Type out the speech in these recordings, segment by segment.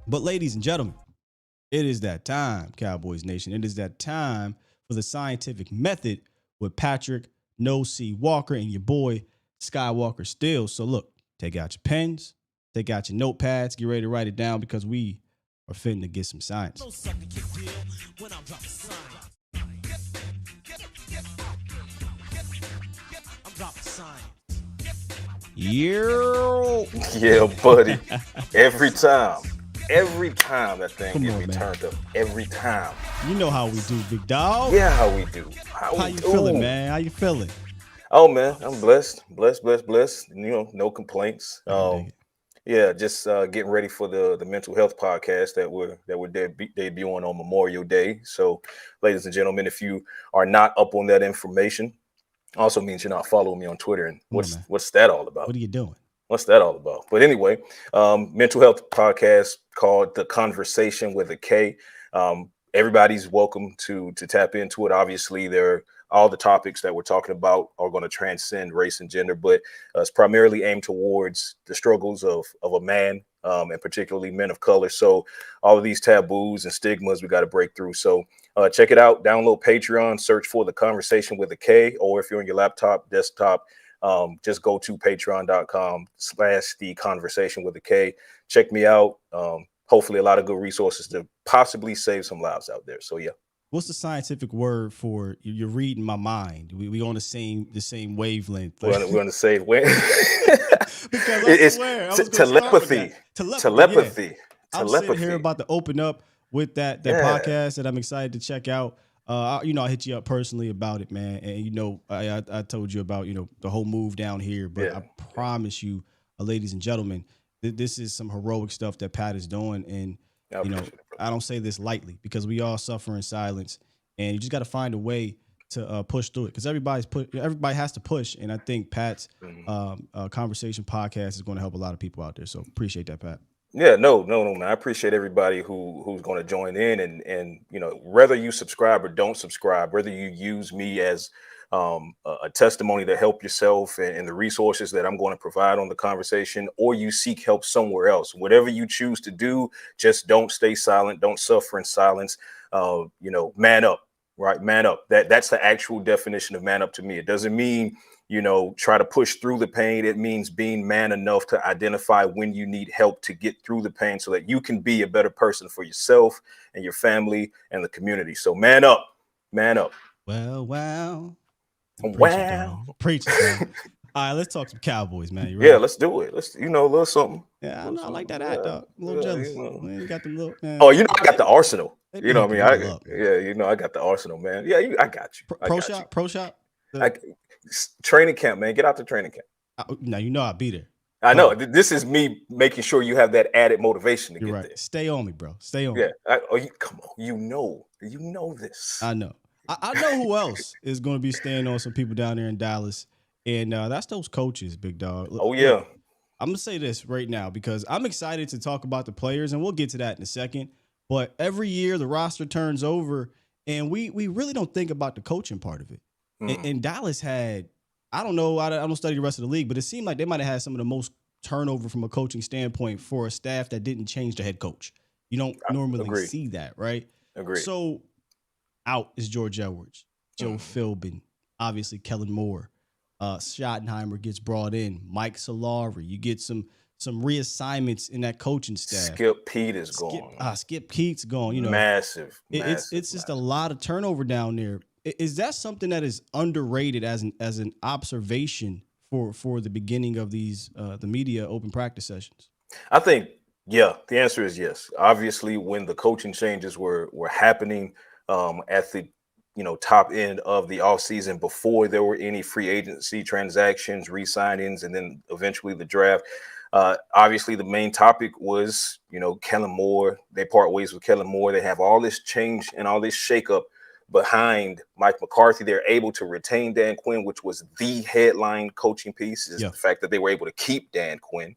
But ladies and gentlemen, it is that time, Cowboys Nation. It is that time for the scientific method with Patrik, No C Walker, and your boy Skywalker Steele. So look, take out your pens, take out your notepads, get ready to write it down because we are fitting to get some science. Yeah. Yeah, buddy. Every time. Every time that thing Come get on, me man. turned up. Every time. You know how we do, big dog. Yeah, how we do. How How we you do. feeling, man? How you feeling? Oh man, I'm blessed. Blessed. No complaints. I can dig it. Yeah, just getting ready for the mental health podcast that we're debuting on Memorial Day. So, ladies and gentlemen, if you are not up on that information, also means you're not following me on Twitter. And Come on, man. what's that all about? What are you doing? What's that all about? But anyway, mental health podcast called The Conversation with a K. Everybody's welcome to tap into it. Obviously, all the topics that we're talking about are going to transcend race and gender, but it's primarily aimed towards the struggles of a man, and particularly men of color. So all of these taboos and stigmas we got to break through. So check it out. Download Patreon, search for The Conversation with a K, or if you're on your laptop, desktop, just go to patreon.com/the conversation with a K. Check me out. Hopefully a lot of good resources to possibly save some lives out there. So yeah. What's the scientific word for you're reading my mind? We on the same wavelength. We're on the same way. Because I It's swear, I was gonna telepathy. start with that. Telepathy. Yeah. I'm sitting here about to open up with that Yeah. podcast that I'm excited to check out. I hit you up personally about it, man. And I told you about the whole move down here, but Yeah. I promise you, ladies and gentlemen, this is some heroic stuff that Pat is doing, and I appreciate it, bro. I don't say this lightly because we all suffer in silence, and you just got to find a way to push through it because everybody has to push, and I think Pat's conversation podcast is going to help a lot of people out there. So appreciate that, Pat. Yeah, no, man. I appreciate everybody who's going to join in, and whether you subscribe or don't subscribe, whether you use me as a testimony to help yourself and the resources that I'm going to provide on the conversation, or you seek help somewhere else. Whatever you choose to do, just don't stay silent. Don't suffer in silence. Man up, right? Man up. That's the actual definition of man up to me. It doesn't mean try to push through the pain. It means being man enough to identify when you need help to get through the pain so that you can be a better person for yourself and your family and the community. So man up, man up. Well, wow. Wow. Preach it, man. All right, let's talk some Cowboys, man. You Yeah, ready? let's do it. Let's, a little something. Yeah, I know. I like that Yeah, hat, dog. A little jealous. you know. Man, you got the little. Man. Oh, I got the arsenal. They You know what I mean? pimp it all up, man. I got the arsenal, man. Yeah, I got you. Pro shop. Training camp, man. Get out to training camp. Now I'll be there. I know. This is me making sure you have that added motivation to You're get right. there. Stay on me, bro. Stay on Yeah. me. Come on. You know this. I know. I know who else is going to be staying on some people down there in Dallas, and that's those coaches, big dog. Oh yeah. Look, I'm gonna say this right now because I'm excited to talk about the players, and we'll get to that in a second. But every year the roster turns over, and we really don't think about the coaching part of it. And Dallas had, I don't know, I don't study the rest of the league, but it seemed like they might have had some of the most turnover from a coaching standpoint for a staff that didn't change the head coach. You don't normally see that, right? Agreed. So out is George Edwards, Joe Philbin, obviously Kellen Moore. Schottenheimer gets brought in. Mike Solari. You get some reassignments in that coaching staff. Skip Pete is gone. Skip Pete's gone. Massive. It's just a lot of turnover down there. Is that something that is underrated as an observation for the beginning of these the media open practice sessions? I think the answer is yes. Obviously, when the coaching changes were happening at the top end of the offseason before there were any free agency transactions, re-signings, and then eventually the draft. Obviously, the main topic was, Kellen Moore. They part ways with Kellen Moore. They have all this change and all this shakeup behind Mike McCarthy. They're able to retain Dan Quinn, which was the headline coaching piece, is the fact that they were able to keep Dan Quinn.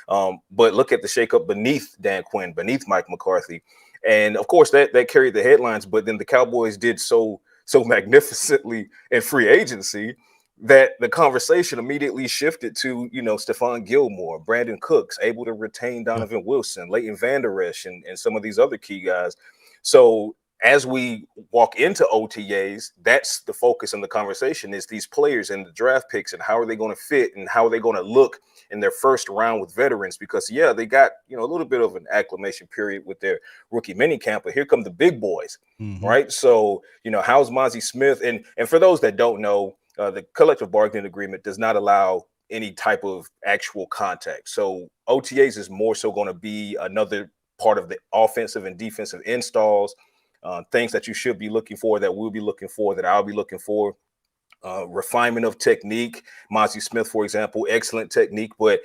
But look at the shakeup beneath Dan Quinn, beneath Mike McCarthy. And of course, that carried the headlines. But then the Cowboys did so magnificently in free agency that the conversation immediately shifted to, Stephon Gilmore, Brandon Cooks, able to retain Yeah. Donovan Wilson, Leighton Vander Esch, and some of these other key guys. So as we walk into OTAs, that's the focus in the conversation, is these players and the draft picks and how are they going to fit and how are they going to look in their first round with veterans, because they got, a little bit of an acclimation period with their rookie minicamp, but here come the big boys, right? So, how's Mozzie Smith? And for those that don't know, the collective bargaining agreement does not allow any type of actual contact. So OTAs is more so going to be another part of the offensive and defensive installs, things that you should be looking for, that we'll be looking for, that I'll be looking for. Refinement of technique. Mozzie Smith, for example, excellent technique, but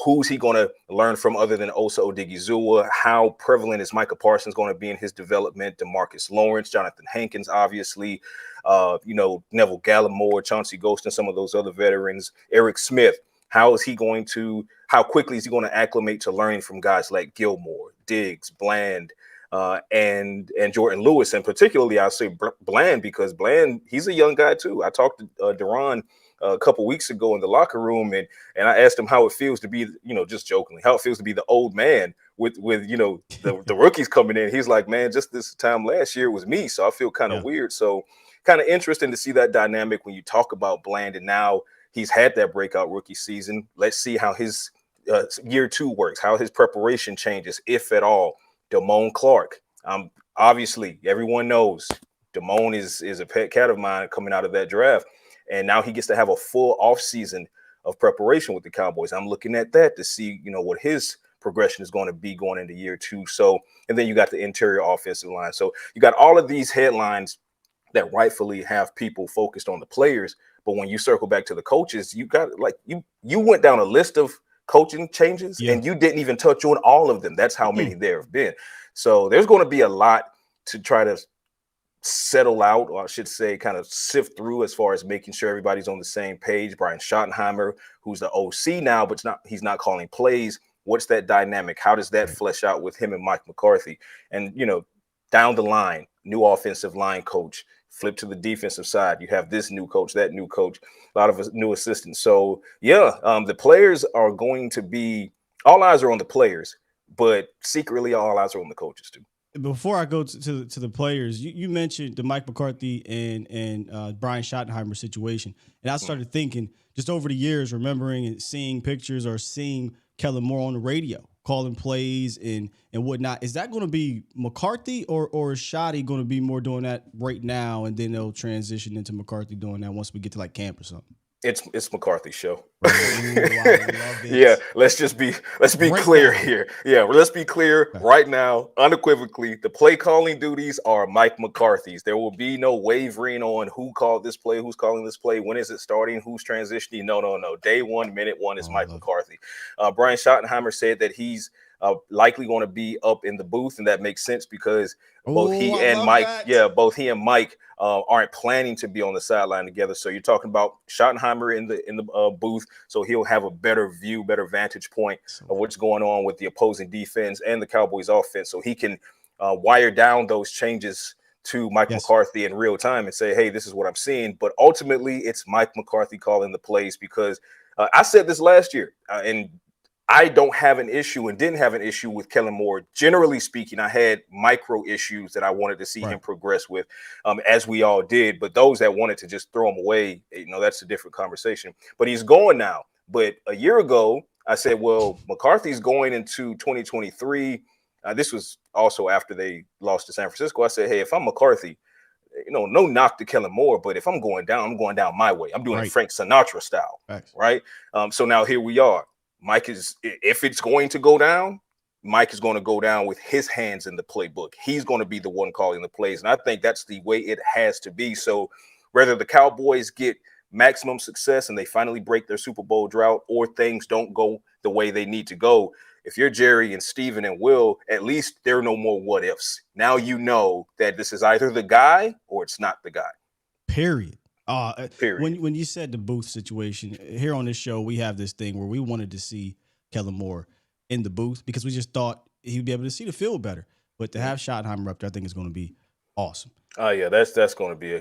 who's he going to learn from other than Osa Odigizua? How prevalent is Micah Parsons going to be in his development? DeMarcus Lawrence, Jonathan Hankins, obviously, Neville Gallimore, Chauncey Golston, some of those other veterans. Eric Smith, how quickly is he going to acclimate to learning from guys like Gilmore, Diggs, Bland, and Jordan Lewis, and particularly I'll say Bland, because Bland, he's a young guy too. I talked to Deron a couple weeks ago in the locker room, and I asked him how it feels to be, just jokingly, how it feels to be the old man with the rookies coming in. He's like, man, just this time last year it was me, so I feel kind of weird. So kind of interesting to see that dynamic when you talk about Bland, and now he's had that breakout rookie season. Let's see how his year 2 works, how his preparation changes, if at all. Damone Clark. Obviously, everyone knows Damone is a pet cat of mine coming out of that draft. And now he gets to have a full offseason of preparation with the Cowboys. I'm looking at that to see, what his progression is going to be going into year 2. So, and then you got the interior offensive line. So you got all of these headlines that rightfully have people focused on the players. But when you circle back to the coaches, you got you went down a list of coaching changes and you didn't even touch on all of them. That's how many there have been. So there's going to be a lot to try to settle out, or I should say kind of sift through, as far as making sure everybody's on the same page. Brian Schottenheimer, who's the OC now, but he's not calling plays. What's that dynamic? How does that flesh out with him and Mike McCarthy? And, down the line, new offensive line coach, flip to the defensive side. You have this new coach, that new coach, a lot of new assistants. So, the players are going to be, all eyes are on the players, but secretly all eyes are on the coaches too. Before I go to the players, you mentioned the Mike McCarthy and Brian Schottenheimer situation. And I started thinking, just over the years, remembering and seeing pictures or seeing Kellen Moore on the radio calling plays and whatnot. Is that going to be McCarthy or is Shotty going to be more doing that right now, and then they'll transition into McCarthy doing that once we get to like camp or something? It's McCarthy's show. Ooh, I love it. Yeah, let's be right clear now. Here. Yeah, let's be clear right now, unequivocally. The play calling duties are Mike McCarthy's. There will be no wavering on who called this play, who's calling this play, when is it starting, who's transitioning. No. Day 1, minute 1 is Mike McCarthy. Brian Schottenheimer said that he's likely going to be up in the booth, and that makes sense because both he and Mike aren't planning to be on the sideline together. So you're talking about Schottenheimer in the booth, so he'll have a better view, better vantage point of what's going on with the opposing defense and the Cowboys offense, so he can wire down those changes to Mike McCarthy in real time and say, hey, this is what I'm seeing. But ultimately, it's Mike McCarthy calling the plays, because I said this last year, and I don't have an issue and didn't have an issue with Kellen Moore. Generally speaking, I had micro issues that I wanted to see him progress with, as we all did. But those that wanted to just throw him away, that's a different conversation. But he's going now. But a year ago, I said, well, McCarthy's going into 2023. This was also after they lost to San Francisco. I said, hey, if I'm McCarthy, no knock to Kellen Moore, but if I'm going down my way. I'm doing it Frank Sinatra style, right? So now here we are. Mike is, if it's going to go down, Mike is going to go down with his hands in the playbook. He's going to be the one calling the plays. And I think that's the way it has to be. So whether the Cowboys get maximum success and they finally break their Super Bowl drought, or things don't go the way they need to go, if you're Jerry and Steven and Will, at least there are no more what ifs. Now you know that this is either the guy or it's not the guy. Period. When you said the booth situation, here on this show, we have this thing where we wanted to see Kellen Moore in the booth because we just thought he'd be able to see the field better. But to have Schottenheimer up there, I think is going to be awesome. Oh yeah, that's going to be a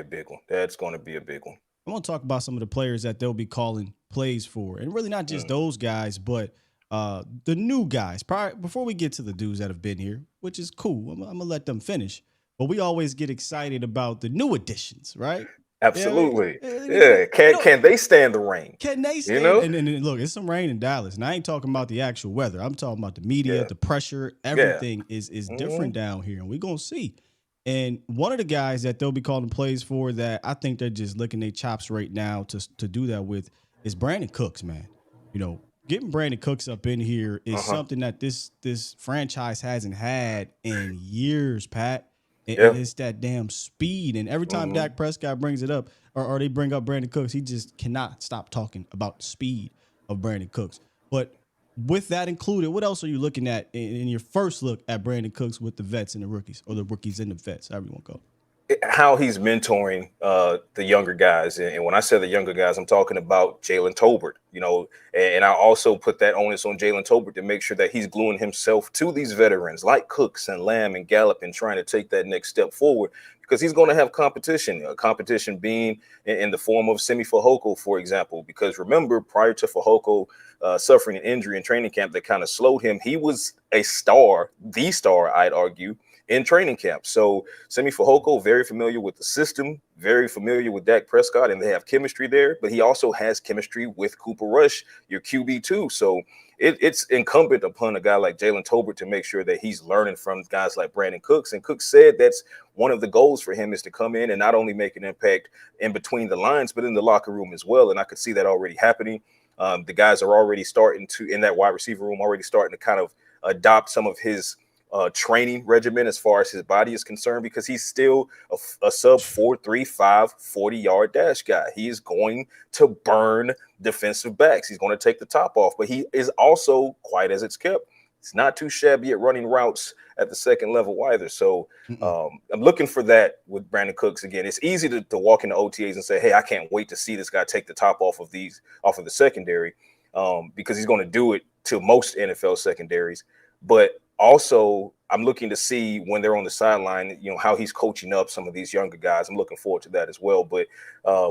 big one. That's going to be a big one. I want to talk about some of the players that they'll be calling plays for, and really not just those guys, but the new guys. Before we get to the dudes that have been here, which is cool, I'm gonna let them finish. But we always get excited about the new additions, right? Yeah, Absolutely. Yeah. Can they stand the rain? can they You stand? know? And look, it's some rain in Dallas, and I ain't talking about the actual weather. I'm talking about the media, Yeah. the pressure. Yeah. Everything is Mhm. different down here, and we're gonna see. And one of the guys that they'll be calling plays for that I think they're just licking their chops right now to do that with is Brandon Cooks, man. You know, getting Brandon Cooks up in here is Uh-huh. something that this franchise hasn't had in years, Pat. And Yeah. it's that damn speed. And every time Mhm. Dak Prescott brings it up, or they bring up Brandon Cooks, he just cannot stop talking about the speed of Brandon Cooks. But with that included, what else are you looking at in your first look at Brandon Cooks with the vets and the rookies, or the rookies and the vets, however you want to go? How he's mentoring the younger guys. And when I say the younger guys, I'm talking about Jalen Tolbert, and I also put that onus on Jalen Tolbert to make sure that he's gluing himself to these veterans like Cooks and Lamb and Gallup and trying to take that next step forward because he's going to have competition being in the form of Semi Fehoko, for example, because remember, prior to Fehoko suffering an injury in training camp that kind of slowed him, he was a star, the star, I'd argue, in training camp. So Semi Fehoko, very familiar with the system, very familiar with Dak Prescott, and they have chemistry there. But he also has chemistry with Cooper Rush, your QB too. So it's incumbent upon a guy like Jalen Tolbert to make sure that he's learning from guys like Brandon Cooks. And Cooks said that's one of the goals for him is to come in and not only make an impact in between the lines, but in the locker room as well. And I could see that already happening. The guys are already starting to, in that wide receiver room, already starting to kind of adopt some of his training regimen as far as his body is concerned, because he's still a sub 4.35 40-yard dash guy. He is going to burn defensive backs. He's going to take the top off, but he is also, quite as it's kept, it's not too shabby at running routes at the second level either. So I'm looking for that with Brandon Cooks again. It's easy to walk into OTAs and say, hey, I can't wait to see this guy take the top off of the secondary, because he's going to do it to most NFL secondaries. But also, I'm looking to see when they're on the sideline, how he's coaching up some of these younger guys. I'm looking forward to that as well. But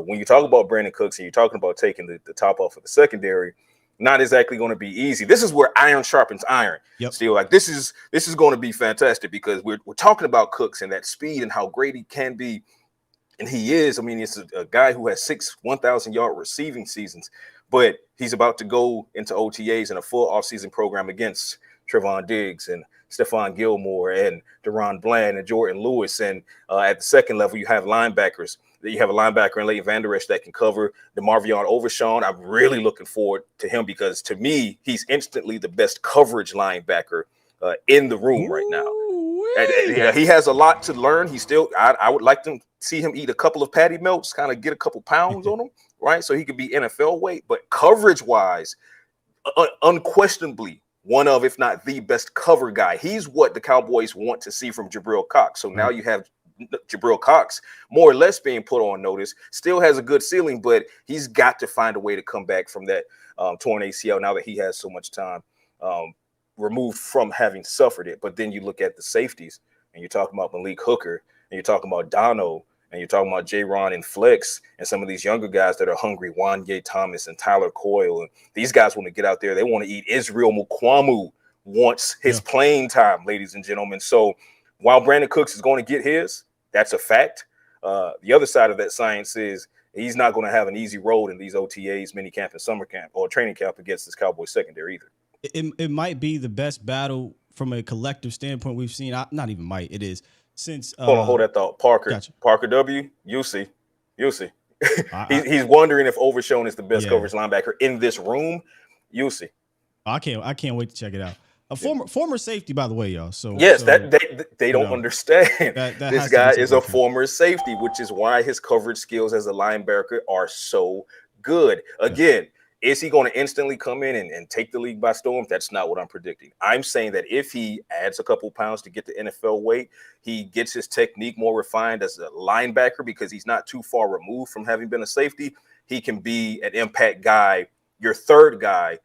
when you talk about Brandon Cooks and you're talking about taking the top off of the secondary, not exactly going to be easy. This is where iron sharpens iron. Yep. Still, like this is going to be fantastic because we're talking about Cooks and that speed and how great he can be. And he is. I mean, it's a guy who has 6 1,000-yard receiving seasons, but he's about to go into OTAs and a full offseason program against Trevon Diggs and Stephon Gilmore and Deron Bland and Jordan Lewis. And at the second level, you have linebackers. You have a linebacker in Leighton Vander Esch that can cover DeMarvion Overshawn. I'm really looking forward to him because, to me, he's instantly the best coverage linebacker in the room right now. Yeah, he has a lot to learn. I would like to see him eat a couple of patty melts, kind of get a couple pounds on him, right? So he could be NFL weight. But coverage-wise, unquestionably, one of, if not the best cover guy. He's what the Cowboys want to see from Jabril Cox. So now you have Jabril Cox more or less being put on notice. Still has a good ceiling, but he's got to find a way to come back from that torn ACL now that he has so much time removed from having suffered it. But then you look at the safeties, and you're talking about Malik Hooker, and you're talking about Dono, and you're talking about J-Ron and Flex, and some of these younger guys that are hungry, Wanye Thomas and Tyler Coyle. And these guys want to get out there. They want to eat. Israel Mukwamu wants his playing time, ladies and gentlemen. So while Brandon Cooks is going to get his, that's a fact. The other side of that science is he's not going to have an easy road in these OTAs, mini camp and summer camp, or training camp against this Cowboys secondary either. It might be the best battle from a collective standpoint we've seen. Not even might. It is. Since Hold that thought. Parker. Gotcha. Parker W. You'll see. He's wondering if Overshown is the best coverage linebacker in this room. You'll see. I can't wait to check it out. A former safety, by the way, y'all. So yes, they don't understand. This guy is a former safety, which is why his coverage skills as a linebacker are so good. Again, is he going to instantly come in and take the league by storm? That's not what I'm predicting. I'm saying that if he adds a couple pounds to get the NFL weight, he gets his technique more refined as a linebacker because he's not too far removed from having been a safety. He can be an impact guy, your third guy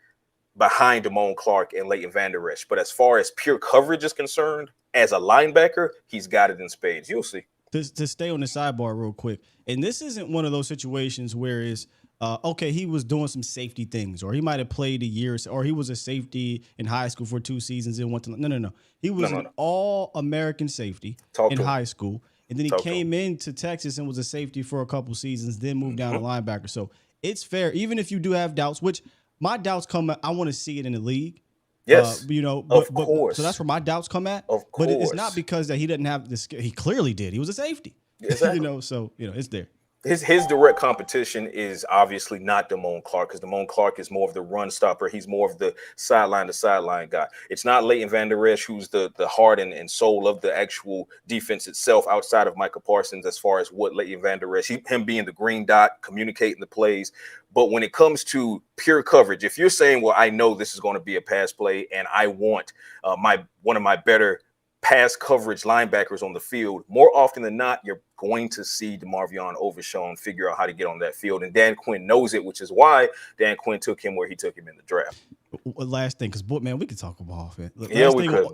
behind Damone Clark and Leighton Vander Esch. But as far as pure coverage is concerned, as a linebacker, he's got it in spades. You'll see. to stay on the sidebar real quick, and this isn't one of those situations where it's okay, he was doing some safety things, or he might have played a year, or he was a safety in high school for 2 seasons and went to no. He was an all-American safety in high school, and then he came into Texas and was a safety for a couple seasons, then moved down to linebacker. So it's fair, even if you do have doubts, which my doubts come. I want to see it in the league. Yes, of course. So that's where my doubts come at. Of course, but it's not because that he didn't have the skill. He clearly did. He was a safety. Exactly. So it's there. His direct competition is obviously not Damone Clark, because Damone Clark is more of the run stopper. He's more of the sideline to sideline guy. It's not Leighton Vander Esch, who's the heart and soul of the actual defense itself, outside of Micah Parsons, as far as what Leighton Vander Esch, him being the green dot, communicating the plays. But when it comes to pure coverage, if you're saying, well, I know this is going to be a pass play and I want one of my better pass coverage linebackers on the field, more often than not, you're going to see DeMarvion Overshown figure out how to get on that field. And Dan Quinn knows it, which is why Dan Quinn took him where he took him in the draft. Last thing, because, man, we could talk about it.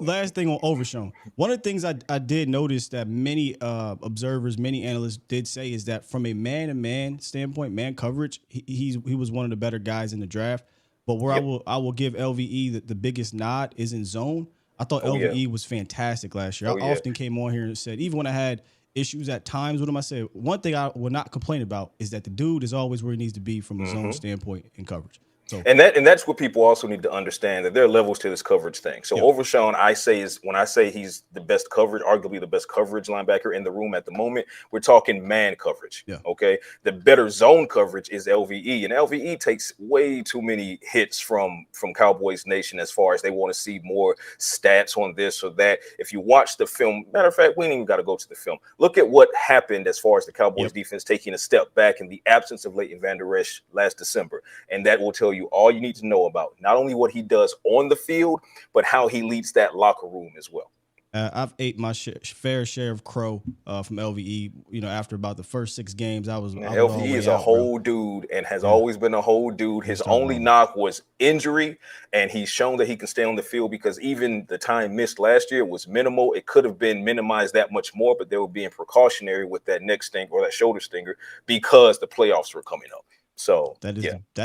Last thing on Overshown. One of the things I did notice that many observers, many analysts did say is that from a man-to-man standpoint, man coverage, he was one of the better guys in the draft. But where I will give LVE the biggest nod is in zone. I thought LVE was fantastic last year. I often came on here and said, even when I had issues at times with him, I said, one thing I will not complain about is that the dude is always where he needs to be from a zone standpoint in coverage. So, and that's what people also need to understand, that there are levels to this coverage thing. So Overshown, when I say he's the best coverage, arguably the best coverage linebacker in the room at the moment, we're talking man coverage. Yeah. Okay. The better zone coverage is LVE, and LVE takes way too many hits from Cowboys Nation as far as they want to see more stats on this or that. If you watch the film, matter of fact, we ain't even got to go to the film. Look at what happened as far as the Cowboys defense taking a step back in the absence of Leighton Vander Esch last December, and that will tell you all you need to know about not only what he does on the field, but how he leads that locker room as well. I've ate my fair share of crow from LVE. After about the first 6 games, LVE is a whole dude and has always been a whole dude. His only knock was injury, and he's shown that he can stay on the field, because even the time missed last year was minimal. It could have been minimized that much more, but they were being precautionary with that neck sting or that shoulder stinger because the playoffs were coming up. So that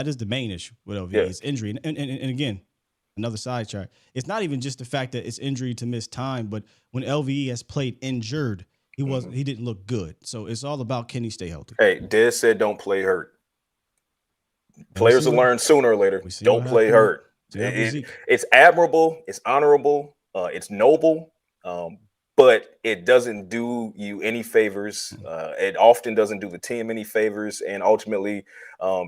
is the main issue with LVE is injury. And again, another side chart. It's not even just the fact that it's injury to miss time, but when LVE has played injured, he didn't look good. So it's all about, can he stay healthy? Hey, Des said don't play hurt. Players will learn sooner or later. Don't play hurt. It's admirable, it's honorable, it's noble. But it doesn't do you any favors. It often doesn't do the team any favors. And ultimately,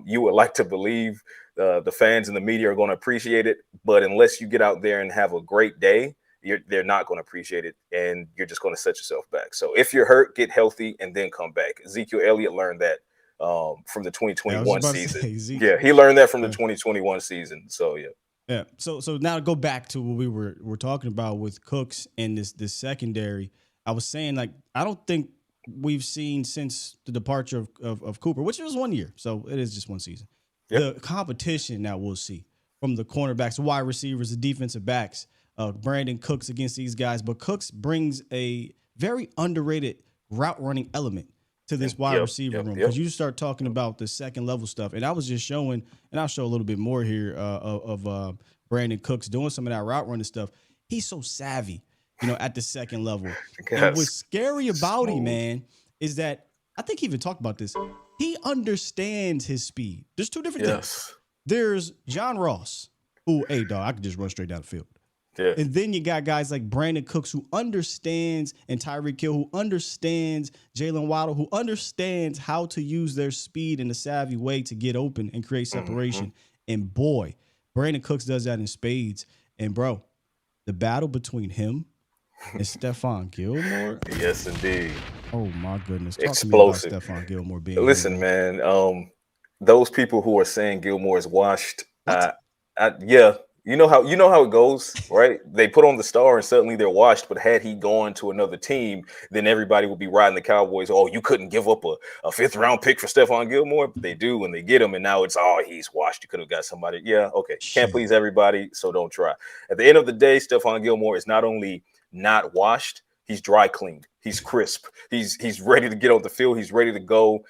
you would like to believe the fans and the media are going to appreciate it. But unless you get out there and have a great day, they're not going to appreciate it. And you're just going to set yourself back. So if you're hurt, get healthy and then come back. Ezekiel Elliott learned that from the 2021 season. He learned that from the 2021 season. So, yeah. Yeah. So now to go back to what we were talking about with Cooks and this secondary, I was saying, like, I don't think we've seen since the departure of Cooper, which was 1 year. So it is just one season. Yep. The competition now we'll see from the cornerbacks, wide receivers, the defensive backs, Brandon Cooks against these guys. But Cooks brings a very underrated route running element to this wide receiver room, because you start talking about the second level stuff. And I was just showing, and I'll show a little bit more here of Brandon Cooks doing some of that route running stuff. He's so savvy, at the second level. And what's scary about him, man, is that I think he even talked about this. He understands his speed. There's 2 different things. There's John Ross, who, hey, dog, I could just run straight down the field. Yeah. And then you got guys like Brandon Cooks, who understands, and Tyreek Hill, who understands, Jalen Waddle, who understands how to use their speed in a savvy way to get open and create separation. And boy, Brandon Cooks does that in spades. And bro, the battle between him and Stephon Gilmore. Yes, indeed. Oh my goodness. Talk explosive. To me about Stephon Gilmore being. Listen, man, those people who are saying Gilmore is washed, You know how it goes, right? They put on the star and suddenly they're washed. But had he gone to another team, then everybody would be riding the Cowboys. Oh, you couldn't give up a 5th round pick for Stephon Gilmore. But they do when they get him. And now it's, he's washed. You could have got somebody. Yeah, okay. Can't please everybody, so don't try. At the end of the day, Stephon Gilmore is not only not washed, He's dry cleaned. He's crisp. He's ready to get on the field. He's ready to go.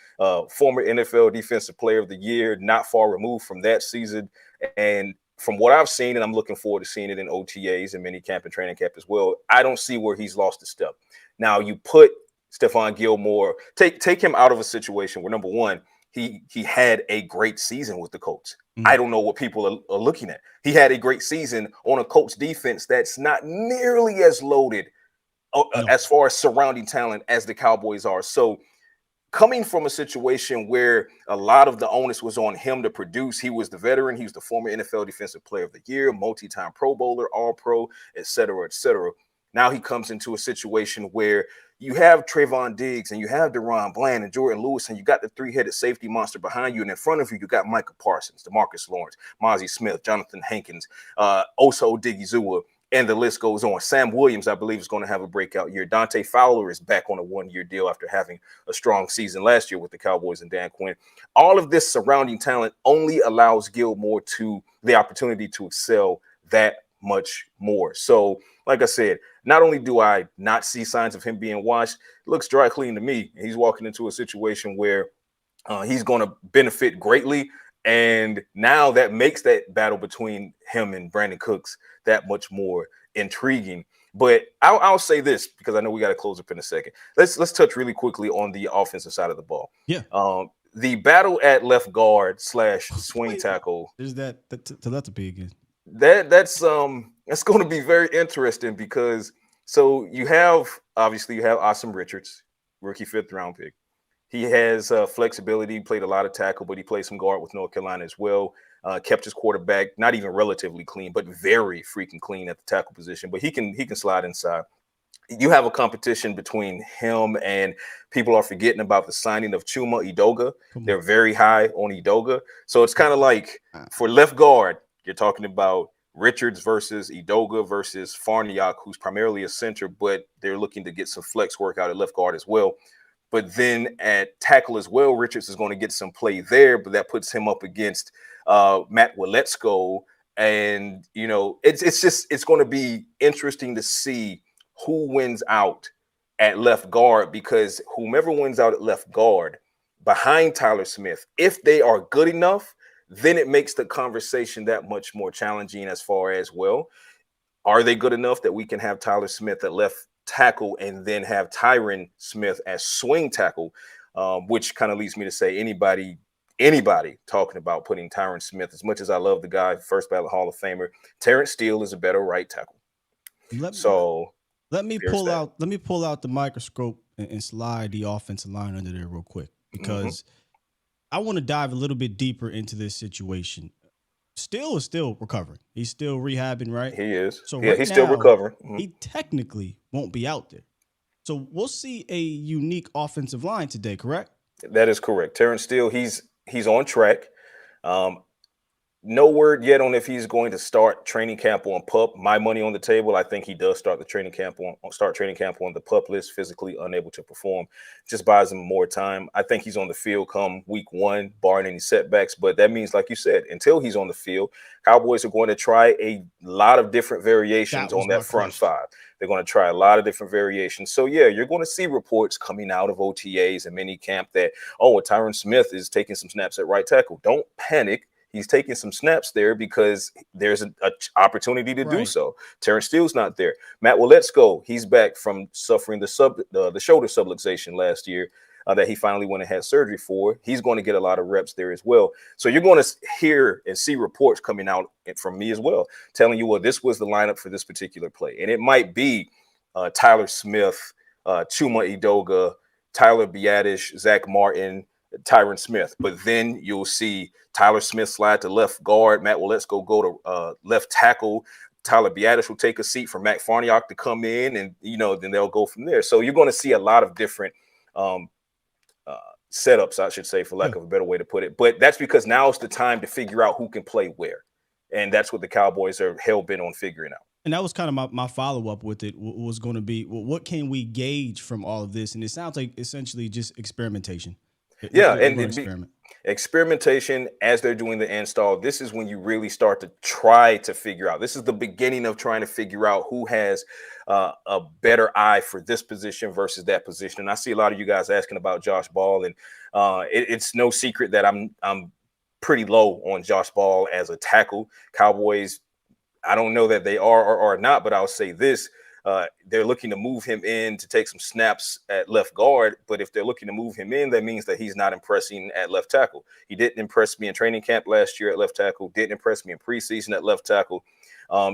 Former NFL Defensive Player of the Year, not far removed from that season. And from what I've seen, and I'm looking forward to seeing it in OTAs and minicamp and training camp as well, I don't see where he's lost a step. Now, you put Stephon Gilmore, take him out of a situation where, number one, he had a great season with the Colts. I don't know what people are looking at. He had a great season on a Colts defense that's not nearly as loaded as far as surrounding talent as the Cowboys are. So coming from a situation where a lot of the onus was on him to produce, he was the veteran, he was the former NFL Defensive Player of the Year, multi-time Pro Bowler, All-Pro, et cetera, et cetera. Now he comes into a situation where you have Trayvon Diggs and you have Deron Bland and Jordan Lewis, and you got the three-headed safety monster behind you, and in front of you, you got Micah Parsons, DeMarcus Lawrence, Mozzie Smith, Jonathan Hankins, Osa Odigizua, and the list goes on. Sam Williams, I believe, is going to have a breakout year. Dante Fowler is back on a one-year deal after having a strong season last year with the Cowboys and Dan Quinn. All of this surrounding talent only allows Gilmore the opportunity to excel that much more. So, like I said, not only do I not see signs of him being washed, it looks dry clean to me. He's walking into a situation where he's going to benefit greatly. And now that makes that battle between him and Brandon Cooks that much more intriguing. But I'll say this, because I know we got to close up in a second. Let's touch really quickly on the offensive side of the ball. Yeah. The battle at left guard / swing tackle. There's that to be again. That's going to be very interesting, because so you have Asim Richards, rookie 5th round pick. He has flexibility, played a lot of tackle, but he played some guard with North Carolina as well. Kept his quarterback not even relatively clean, but very freaking clean at the tackle position. But he can slide inside. You have a competition between him, and people are forgetting about the signing of Chuma Edoga. They're very high on Edoga. So it's kind of like for left guard, you're talking about Richards versus Edoga versus Farniok, who's primarily a center, but they're looking to get some flex work out at left guard as well. But then at tackle as well, Richards is going to get some play there, but that puts him up against Matt Waletzko. And, it's going to be interesting to see who wins out at left guard, because whomever wins out at left guard behind Tyler Smith, if they are good enough, then it makes the conversation that much more challenging as far as, well, are they good enough that we can have Tyler Smith at left tackle and then have Tyron Smith as swing tackle, which kind of leads me to say anybody talking about putting Tyron Smith, as much as I love the guy, first ballot Hall of Famer, Terence Steele is a better right tackle. Let me pull out the microscope and slide the offensive line under there real quick, because I want to dive a little bit deeper into this situation. Steele is still recovering. He's still rehabbing, right? He is. So yeah, he's still recovering. He technically won't be out there. So we'll see a unique offensive line today, correct? That is correct. Terence Steele, he's on track. No word yet on if he's going to start training camp on PUP. My money on the table, I think he does start training camp on the PUP list. Physically unable to perform just buys him more time. I think he's on the field come week 1, barring any setbacks. But that means, like you said, until he's on the field, Cowboys are going to try a lot of different variations on that front five. They're going to try a lot of different variations. So, yeah, you're going to see reports coming out of OTAs and minicamp that, Tyron Smith is taking some snaps at right tackle. Don't panic. He's taking some snaps there because there's an opportunity to do so. Terence Steele's not there. Matt Waletzko, he's back from suffering the shoulder subluxation last year that he finally went and had surgery for. He's going to get a lot of reps there as well. So you're going to hear and see reports coming out from me as well, telling you, well, this was the lineup for this particular play. And it might be Tyler Smith, Chuma Edoga, Tyler Biadasz, Zach Martin, Tyron Smith, but then you'll see Tyler Smith slide to left guard, Matt Waletzko go to left tackle, Tyler Biadasz will take a seat for Matt Farniok to come in, and then they'll go from there. So you're going to see a lot of different setups, I should say, for lack of a better way to put it. But that's because now is the time to figure out who can play where, and that's what the Cowboys are hell bent on figuring out. And that was kind of my follow-up with it, was going to be, well, what can we gauge from all of this? And it sounds like essentially just experimentation. Experimentation as they're doing the install. This is when you really start to try to figure out. This is the beginning of trying to figure out who has a better eye for this position versus that position. And I see a lot of you guys asking about Josh Ball, and it's no secret that I'm pretty low on Josh Ball as a tackle. Cowboys, I don't know that they are or are not, but I'll say this. They're looking to move him in to take some snaps at left guard. But if they're looking to move him in, that means that he's not impressing at left tackle. He didn't impress me in training camp last year at left tackle, didn't impress me in preseason at left tackle.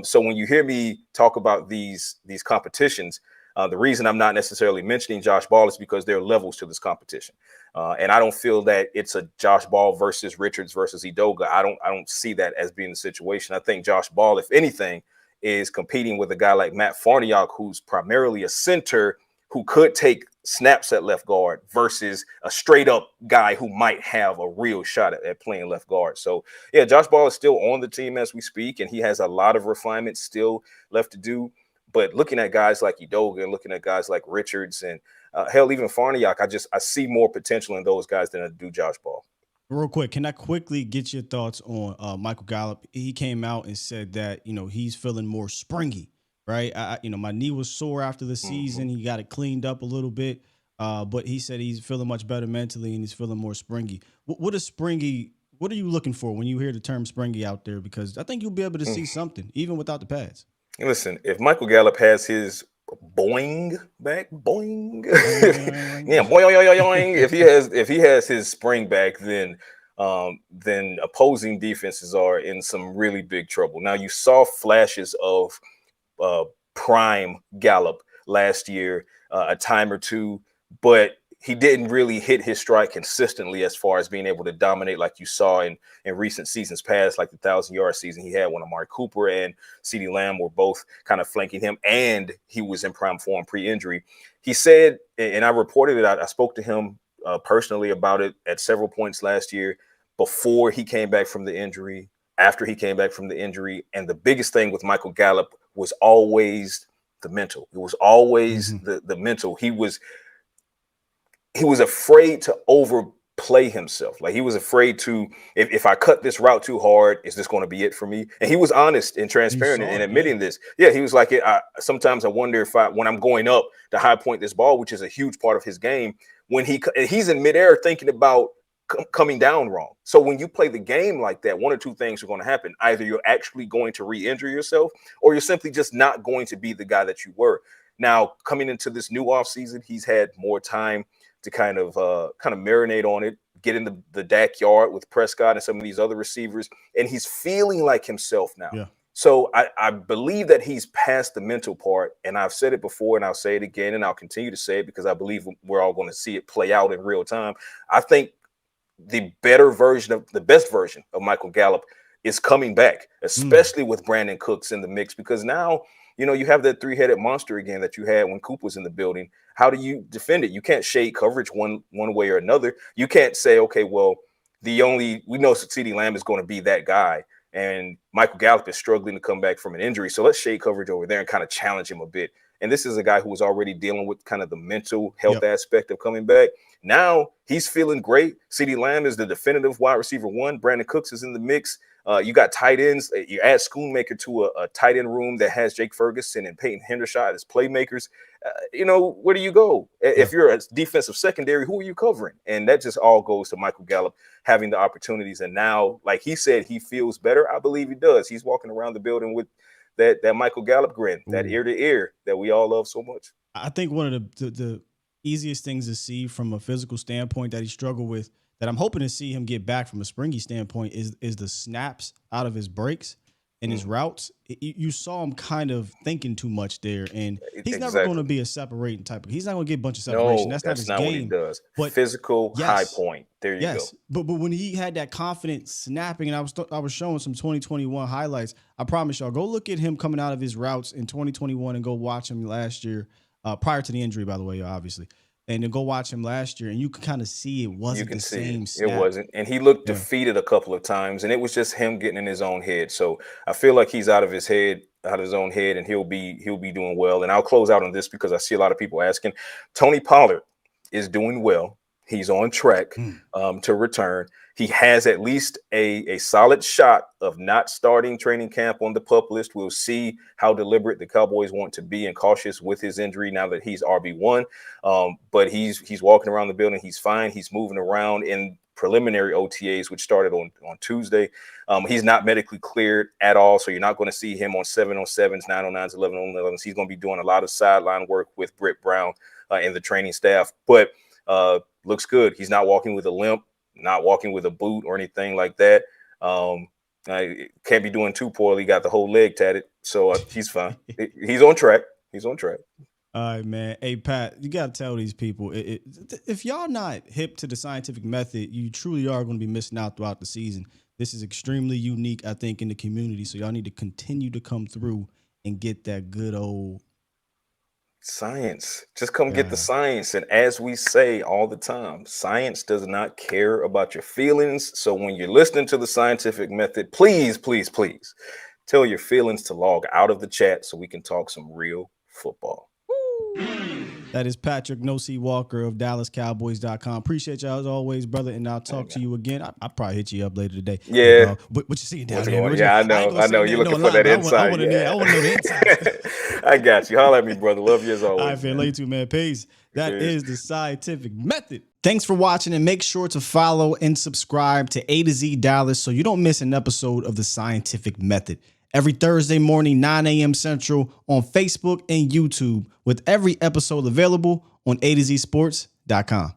So when you hear me talk about these competitions, the reason I'm not necessarily mentioning Josh Ball is because there are levels to this competition. And I don't feel that it's a Josh Ball versus Richards versus Edoga. I don't see that as being the situation. I think Josh Ball, if anything, is competing with a guy like Matt Farniok, who's primarily a center who could take snaps at left guard versus a straight up guy who might have a real shot at playing left guard. So yeah, Josh Ball is still on the team as we speak, and he has a lot of refinement still left to do. But looking at guys like Edoga and looking at guys like Richards and hell, even Farniok, I see more potential in those guys than I do Josh Ball. Real quick, can I quickly get your thoughts on Michael Gallup? He came out and said that, he's feeling more springy, right? My knee was sore after the season. He got it cleaned up a little bit, but he said he's feeling much better mentally and he's feeling more springy. What is springy? What are you looking for when you hear the term springy out there? Because I think you'll be able to see something, even without the pads. Listen, if Michael Gallup has his boing back, boing, yeah, boing. If he has his spring back, then opposing defenses are in some really big trouble. Now, you saw flashes of prime Gallup last year, a time or two, but he didn't really hit his stride consistently as far as being able to dominate like you saw in recent seasons past, like the 1,000-yard season he had when Amari Cooper and CeeDee Lamb were both kind of flanking him, and he was in prime form pre-injury. He said, and I reported it, I spoke to him personally about it at several points last year, before he came back from the injury, after he came back from the injury, and the biggest thing with Michael Gallup was always the mental. It was always the mental. He was afraid to overplay himself. Like, he was afraid to, if I cut this route too hard, is this going to be it for me? And he was honest and transparent in admitting this. Yeah, he was like, sometimes I wonder if when I'm going up to high point this ball, which is a huge part of his game, when he's in midair thinking about coming down wrong. So when you play the game like that, one or two things are going to happen. Either you're actually going to re-injure yourself, or you're simply just not going to be the guy that you were. Now, coming into this new offseason, he's had more time to kind of marinate on it, get in the DAC yard with Prescott and some of these other receivers, and he's feeling like himself now. Yeah. So I believe that he's past the mental part, and I've said it before, and I'll say it again, and I'll continue to say it because I believe we're all going to see it play out in real time. I think the best version of Michael Gallup is coming back, especially with Brandon Cooks in the mix, because now, you have that three-headed monster again that you had when Coop was in the building. How do you defend it? You can't shade coverage one way or another. You can't say, okay, well, we know CeeDee Lamb is going to be that guy, and Michael Gallup is struggling to come back from an injury, so let's shade coverage over there and kind of challenge him a bit. And this is a guy who was already dealing with kind of the mental health aspect of coming back. Now he's feeling great. CeeDee Lamb is the definitive wide receiver one. Brandon Cooks is in the mix. You got tight ends. You add Schoonmaker to a tight end room that has Jake Ferguson and Peyton Hendershot as playmakers. Where do you go? If you're a defensive secondary, who are you covering? And that just all goes to Michael Gallup having the opportunities. And now, like he said, he feels better. I believe he does. He's walking around the building with that Michael Gallup grin, that ear to ear that we all love so much. I think one of the easiest things to see from a physical standpoint that he struggled with, that I'm hoping to see him get back from a springy standpoint, is the snaps out of his breaks and his routes. You saw him kind of thinking too much there, and he's never going to be a separating type of. He's not going to get a bunch of separation. No, that's not his game. What he does. But physical high point. There you go. But when he had that confident snapping, and I was showing some 2021 highlights. I promise y'all, go look at him coming out of his routes in 2021 and go watch him last year, prior to the injury, by the way, obviously. And then go watch him last year, and you can kind of see it wasn't the same snap. It wasn't. And he looked defeated a couple of times, and it was just him getting in his own head. So I feel like he's out of his own head, and he'll be doing well. And I'll close out on this because I see a lot of people asking. Tony Pollard is doing well. He's on track to return. He has at least a solid shot of not starting training camp on the PUP list. We'll see how deliberate the Cowboys want to be and cautious with his injury now that he's RB1. But he's walking around the building. He's fine. He's moving around in preliminary OTAs, which started on Tuesday. He's not medically cleared at all, so you're not going to see him on 7-on-7s, 9-on-9s, 11-on-11s. He's going to be doing a lot of sideline work with Britt Brown and the training staff, but looks good. He's not walking with a limp, not walking with a boot or anything like that. Can't be doing too poorly. Got the whole leg tatted, so he's fine. He's on track. He's on track. All right, man. Hey, Pat, you got to tell these people, if y'all not hip to the scientific method, you truly are going to be missing out throughout the season. This is extremely unique, I think, in the community, so y'all need to continue to come through and get that good old science. Just come get the science. And as we say all the time, science does not care about your feelings. So when you're listening to the scientific method, please, please, please tell your feelings to log out of the chat so we can talk some real football. That is Patrik No C Walker of DallasCowboys.com. Appreciate y'all as always, brother, and I'll talk to you again. I'll probably hit you up later today. Yeah. What you seeing down there? Yeah, I know. You're looking for that insight. I want to know the insight. I got you. Holler at me, brother. Love you as always. All right, man. Love you too, man. Peace. That is the scientific method. Thanks for watching, and make sure to follow and subscribe to A to Z Dallas so you don't miss an episode of the scientific method. Every Thursday morning, 9 a.m. Central on Facebook and YouTube, with every episode available on A to Z Sports.com.